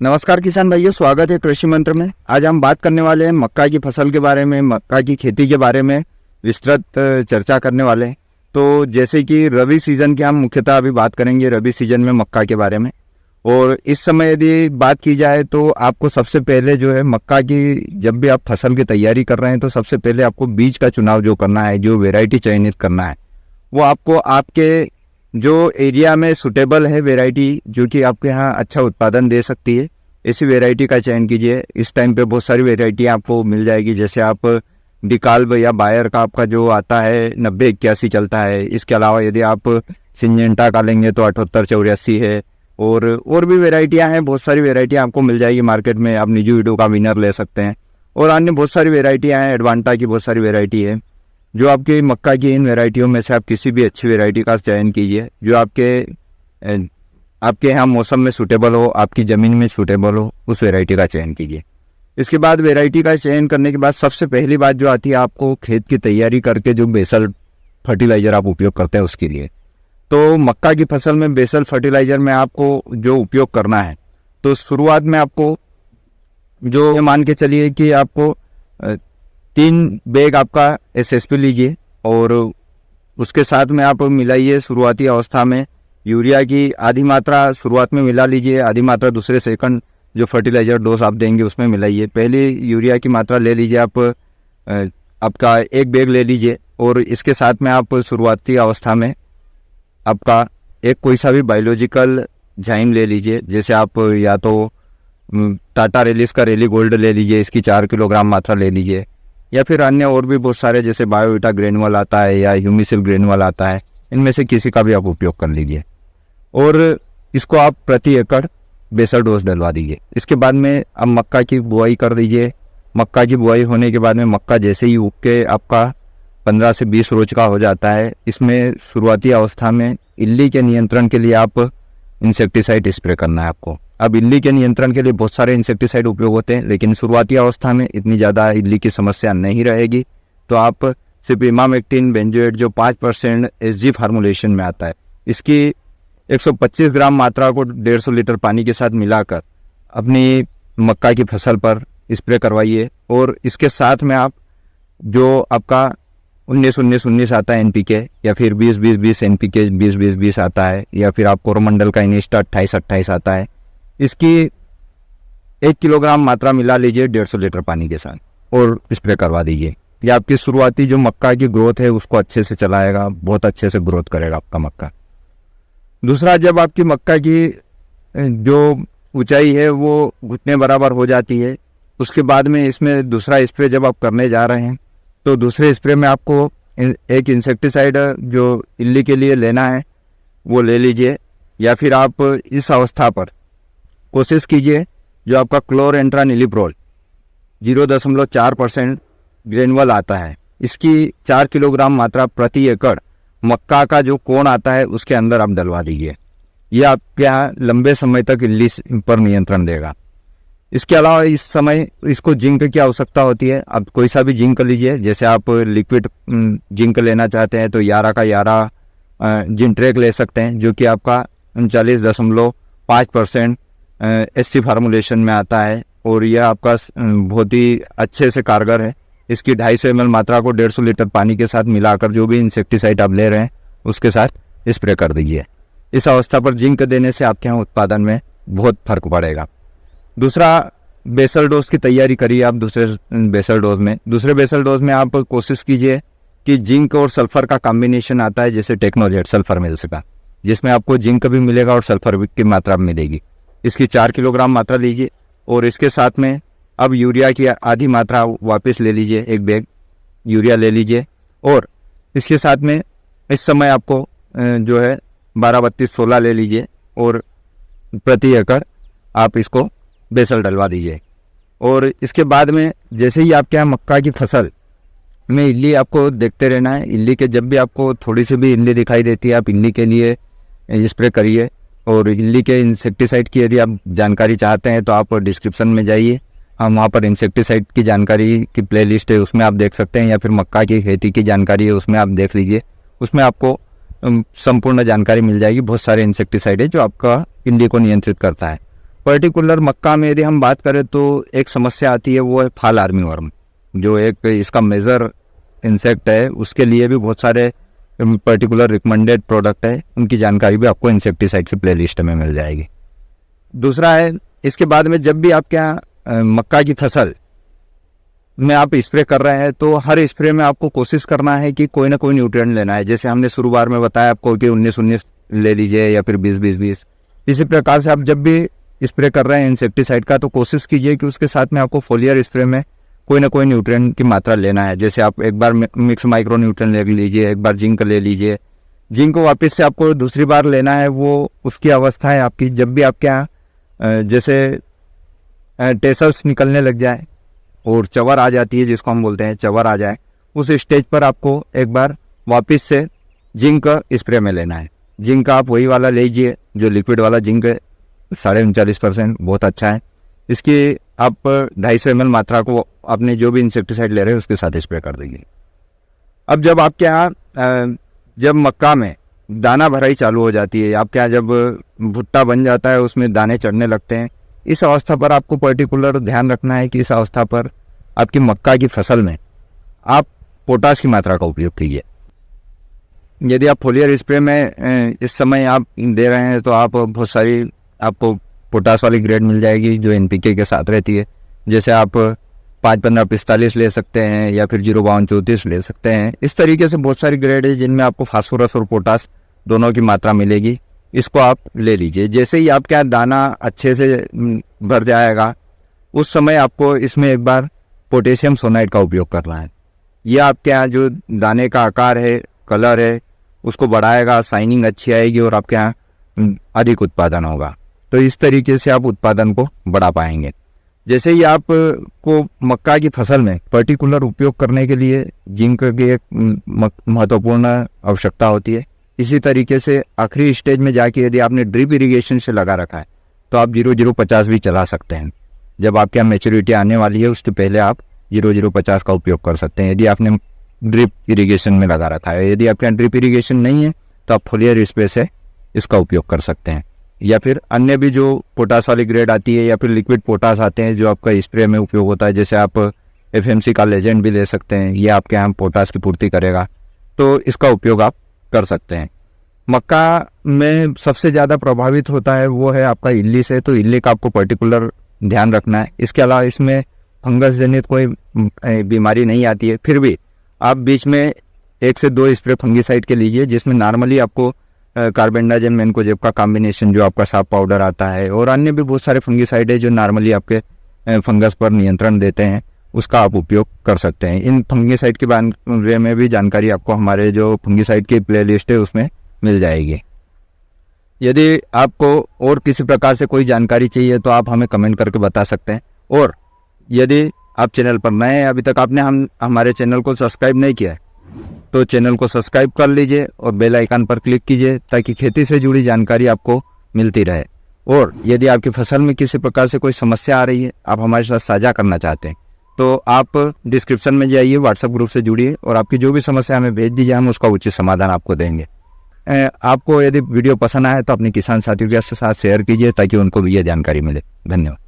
नमस्कार किसान भाइयों, स्वागत है कृषि मंत्र में। आज हम बात करने वाले हैं मक्का की फसल के बारे में, मक्का की खेती के बारे में विस्तृत चर्चा करने वाले हैं। तो जैसे कि रबी सीजन की हम मुख्यतः अभी बात करेंगे, रबी सीजन में मक्का के बारे में। और इस समय यदि बात की जाए तो आपको सबसे पहले जो है मक्का की, जब भी आप फसल की तैयारी कर रहे हैं तो सबसे पहले आपको बीज का चुनाव जो करना है, जो वेराइटी चयनित करना है, वो आपको आपके जो एरिया में सुटेबल है वेराइटी, जो कि आपके यहाँ अच्छा उत्पादन दे सकती है, इसी वेराइटी का चयन कीजिए। इस टाइम पे बहुत सारी वेराइटी आपको मिल जाएगी, जैसे आप डिकाल्ब या बायर का आपका जो आता है 9081 चलता है। इसके अलावा यदि आप सिंजेंटा का लेंगे तो 7884 है। और भी वेराइटियाँ हैं, बहुत सारी वेराइटियाँ आपको मिल जाएगी मार्केट में। आप निजी वीडो का विनर ले सकते हैं और अन्य बहुत सारी वेराइटियाँ हैं। एडवांटा की बहुत सारी वेराइटी है। जो आपकी मक्का की इन वेराइटियों में से आप किसी भी अच्छी वेराइटी का चयन कीजिए, जो आपके यहाँ मौसम में सूटेबल हो, आपकी ज़मीन में सूटेबल हो, उस वेराइटी का चयन कीजिए। इसके बाद वेराइटी का चयन करने के बाद सबसे पहली बात जो आती है, आपको खेत की तैयारी करके जो बेसल फर्टिलाइज़र आप उपयोग करते हैं उसके लिए। तो मक्का की फसल में बेसल फर्टिलाइज़र में आपको जो उपयोग करना है, तो शुरुआत में आपको जो मान के चलिए कि आपको 3 बैग आपका SSP लीजिए और उसके साथ में आप मिलाइए शुरुआती अवस्था में यूरिया की आधी मात्रा शुरुआत में मिला लीजिए, आधी मात्रा दूसरे सेकंड जो फर्टिलाइज़र डोज आप देंगे उसमें मिलाइए। पहले यूरिया की मात्रा ले लीजिए आप, आपका 1 बैग ले लीजिए और इसके साथ में आप शुरुआती अवस्था में आपका एक कोई सा भी बायोलॉजिकल जाइम ले लीजिए। जैसे आप या तो टाटा रेलिस का रेली गोल्ड ले लीजिए, इसकी 4 किलोग्राम मात्रा ले लीजिए, या फिर अन्य और भी बहुत सारे जैसे बायोविटा ग्रेनुअल आता है या ह्यूमिसिल ग्रेनुअल आता है, इनमें से किसी का भी आप उपयोग कर लीजिए और इसको आप प्रति एकड़ बेसल डोज डलवा दीजिए। इसके बाद में अब मक्का की बुआई कर दीजिए। मक्का की बुआई होने के बाद में मक्का जैसे ही उग के आपका 15 से 20 रोज का हो जाता है, इसमें शुरुआती अवस्था में इल्ली के नियंत्रण के लिए आप इंसेक्टिसाइड स्प्रे करना है आपको। अब इल्ली के नियंत्रण के लिए बहुत सारे इंसेक्टिसाइड उपयोग होते हैं, लेकिन शुरुआती अवस्था में इतनी ज़्यादा इल्ली की समस्या नहीं रहेगी, तो आप सिर्फ इमामेक्टिन बेंजोएट जो 5% SG फार्मूलेशन में आता है, इसकी 125 ग्राम मात्रा को 150 लीटर पानी के साथ मिलाकर अपनी मक्का की फसल पर स्प्रे करवाइए। और इसके साथ में आप जो आपका 19-19-19 आता है NPK, या फिर 20-20-20 NPK 20-20-20 आता है, या फिर आप कोरोमंडल का इनिस्टा 28-28 आता है, इसकी 1 किलोग्राम मात्रा मिला लीजिए 150 लीटर पानी के साथ और स्प्रे करवा दीजिए। ये आपकी शुरुआती जो मक्का की ग्रोथ है उसको अच्छे से चलाएगा, बहुत अच्छे से ग्रोथ करेगा आपका मक्का। दूसरा, जब आपकी मक्का की जो ऊंचाई है वो घुटने बराबर हो जाती है, उसके बाद में इसमें दूसरा स्प्रे जब आप करने जा रहे हैं, तो दूसरे स्प्रे में आपको एक इंसेक्टिसाइड जो इल्ली के लिए लेना है वो ले लीजिए, या फिर आप इस अवस्था पर कोशिश कीजिए जो आपका क्लोरेंट्रानिलिप्रोल 0.4% ग्रेनुअल आता है, इसकी 4 किलोग्राम मात्रा प्रति एकड़ मक्का का जो कोण आता है उसके अंदर आप डलवा दीजिए। ये आपके यहाँ लंबे समय तक इल्ली पर नियंत्रण देगा। इसके अलावा इस समय इसको जिंक की आवश्यकता होती है। आप कोई सा भी जिंक लीजिए, जैसे आप लिक्विड जिंक लेना चाहते हैं तो 11 का 11 जिंट्रेक ले सकते हैं, जो कि आपका 39.5% SC फार्मूलेशन में आता है और यह आपका बहुत ही अच्छे से कारगर है। इसकी 250 ml मात्रा को 150 लीटर पानी के साथ मिलाकर जो भी इंसेक्टिसाइड आप ले रहे हैं उसके साथ स्प्रे कर दीजिए। इस अवस्था पर जिंक देने से आपके यहाँ उत्पादन में बहुत फर्क पड़ेगा। दूसरा, बेसल डोज की तैयारी करिए आप दूसरे बेसल डोज में आप कोशिश कीजिए कि जिंक और सल्फर का कॉम्बिनेशन आता है, जैसे टेक्नोजेट सल्फर मिल्स का, जिसमें आपको जिंक भी मिलेगा और सल्फर की मात्रा भी मिलेगी। इसकी 4 किलोग्राम मात्रा लीजिए और इसके साथ में अब यूरिया की आधी मात्रा वापस ले लीजिए, 1 बैग यूरिया ले लीजिए और इसके साथ में इस समय आपको जो है 12-32-16 ले लीजिए और प्रति एकड़ आप इसको बेसल डलवा दीजिए। और इसके बाद में जैसे ही आपके यहाँ मक्का की फसल में इल्ली आपको देखते रहना है। इल्ली के जब भी आपको थोड़ी सी भी इल्ली दिखाई देती है, आप इल्ली के लिए स्प्रे करिए। और इल्ली के इंसेक्टिसाइड की यदि आप जानकारी चाहते हैं तो आप डिस्क्रिप्शन में जाइए, हम वहाँ पर इंसेक्टिसाइड की जानकारी की प्लेलिस्ट है, उसमें आप देख सकते हैं, या फिर मक्का की खेती की जानकारी है उसमें आप देख लीजिए। उसमें आपको संपूर्ण जानकारी मिल जाएगी। बहुत सारे इंसेक्टिसाइड है जो आपका इल्ली को नियंत्रित करता है। पर्टिकुलर मक्का में यदि हम बात करें तो एक समस्या आती है, वो है फाल आर्मीवर्म, जो एक इसका मेजर इंसेक्ट है। उसके लिए भी बहुत सारे पर्टिकुलर रिकमेंडेड प्रोडक्ट है, उनकी जानकारी भी आपको इंसेक्टिसाइड की प्लेलिस्ट में मिल जाएगी। दूसरा है, इसके बाद में जब भी आपके यहाँ मक्का की फसल में आप स्प्रे कर रहे हैं तो हर स्प्रे में आपको कोशिश करना है कि कोई ना कोई न्यूट्रिएंट लेना है। जैसे हमने शुरुआत में बताया आपको कि 19-19 ले लीजिए या फिर 20-20-20। इसी प्रकार से आप जब भी स्प्रे कर रहे हैं इंसेक्टिसाइड का तो कोशिश कीजिए कि उसके साथ में आपको फोलियर स्प्रे में कोई ना कोई न्यूट्रिएंट की मात्रा लेना है। जैसे आप एक बार मिक्स माइक्रो न्यूट्रिएंट ले लीजिए, एक बार जिंक ले लीजिए। जिंक को वापस से आपको दूसरी बार लेना है, वो उसकी अवस्था है आपकी। जब भी आपके यहाँ जैसे टेसल्स निकलने लग जाए और चवर आ जाती है, जिसको हम बोलते हैं चवर आ जाए, उस स्टेज पर आपको एक बार वापस से जिंक स्प्रे में लेना है। जिंक आप वही वाला लीजिए जो लिक्विड वाला जिंक है, 39.5%, बहुत अच्छा है। इसकी आप 250 ml मात्रा को अपने जो भी इंसेक्टिसाइड ले रहे हैं उसके साथ स्प्रे कर देंगे। अब जब आपके यहाँ जब मक्का में दाना भराई चालू हो जाती है, आपके यहाँ जब भुट्टा बन जाता है, उसमें दाने चढ़ने लगते हैं, इस अवस्था पर आपको पर्टिकुलर ध्यान रखना है कि इस अवस्था पर आपकी मक्का की फसल में आप पोटाश की मात्रा का उपयोग कीजिए। यदि आप फोलियर स्प्रे में इस समय आप दे रहे हैं तो आप बहुत सारी आपको पोटाश वाली ग्रेड मिल जाएगी जो एनपीके के साथ रहती है। जैसे आप 5-15-45 ले सकते हैं या फिर 0-52-34 ले सकते हैं। इस तरीके से बहुत सारी ग्रेड है जिनमें आपको फास्फोरस और पोटाश दोनों की मात्रा मिलेगी। इसको आप ले लीजिए। जैसे ही आपके यहाँ दाना अच्छे से भर जाएगा उस समय आपको इसमें एक बार पोटेशियम सोनाइड का उपयोग करना है। यह आपके यहाँ जो दाने का आकार है, कलर है, उसको बढ़ाएगा, शाइनिंग अच्छी आएगी और आपके यहाँ अधिक उत्पादन होगा। तो इस तरीके से आप उत्पादन को बढ़ा पाएंगे। जैसे ही आप को मक्का की फसल में पर्टिकुलर उपयोग करने के लिए जिंक की एक महत्वपूर्ण आवश्यकता होती है, इसी तरीके से आखिरी स्टेज में जाके यदि आपने ड्रिप इरिगेशन से लगा रखा है तो आप 0050 भी चला सकते हैं। जब आपके यहाँ मैच्योरिटी आने वाली है उसके पहले आप 0050 का उपयोग कर सकते हैं यदि आपने ड्रिप इरिगेशन में लगा रखा है। यदि आपके यहाँ ड्रिप इरिगेशन नहीं है तो आप फोलियर स्प्रे से इसका उपयोग कर सकते हैं, या फिर अन्य भी जो पोटाश वाली ग्रेड आती है या फिर लिक्विड पोटाश आते हैं जो आपका स्प्रे में उपयोग होता है। जैसे आप FMC का लेजेंड भी ले सकते हैं, ये आपके यहाँ पोटाश की पूर्ति करेगा, तो इसका उपयोग आप कर सकते हैं। मक्का में सबसे ज़्यादा प्रभावित होता है वो है आपका इल्ली से, तो इल्ली का आपको पर्टिकुलर ध्यान रखना है। इसके अलावा इसमें फंगस जनित कोई बीमारी नहीं आती है, फिर भी आप बीच में 1 से 2 स्प्रे फंगीसाइड के लीजिए, जिसमें नॉर्मली आपको कार्बेंडाजिम मैनकोजेब का कॉम्बिनेशन जो आपका साफ पाउडर आता है, और अन्य भी बहुत सारे फंगीसाइड है जो नॉर्मली आपके फंगस पर नियंत्रण देते हैं, उसका आप उपयोग कर सकते हैं। इन फंगीसाइड के बारे में भी जानकारी आपको हमारे जो फंगीसाइड की प्लेलिस्ट है उसमें मिल जाएगी। यदि आपको और किसी प्रकार से कोई जानकारी चाहिए तो आप हमें कमेंट करके बता सकते हैं। और यदि आप चैनल पर नए हैं, अभी तक आपने हमारे चैनल को सब्सक्राइब नहीं किया है तो चैनल को सब्सक्राइब कर लीजिए और बेल आइकन पर क्लिक कीजिए ताकि खेती से जुड़ी जानकारी आपको मिलती रहे। और यदि आपकी फसल में किसी प्रकार से कोई समस्या आ रही है, आप हमारे साथ साझा करना चाहते हैं, तो आप डिस्क्रिप्शन में जाइए, व्हाट्सएप ग्रुप से जुड़िए और आपकी जो भी समस्या हमें भेज दीजिए, हम उसका उचित समाधान आपको देंगे। आपको यदि वीडियो पसंद आए तो अपने किसान साथियों के साथ शेयर कीजिए ताकि उनको भी ये जानकारी मिले। धन्यवाद।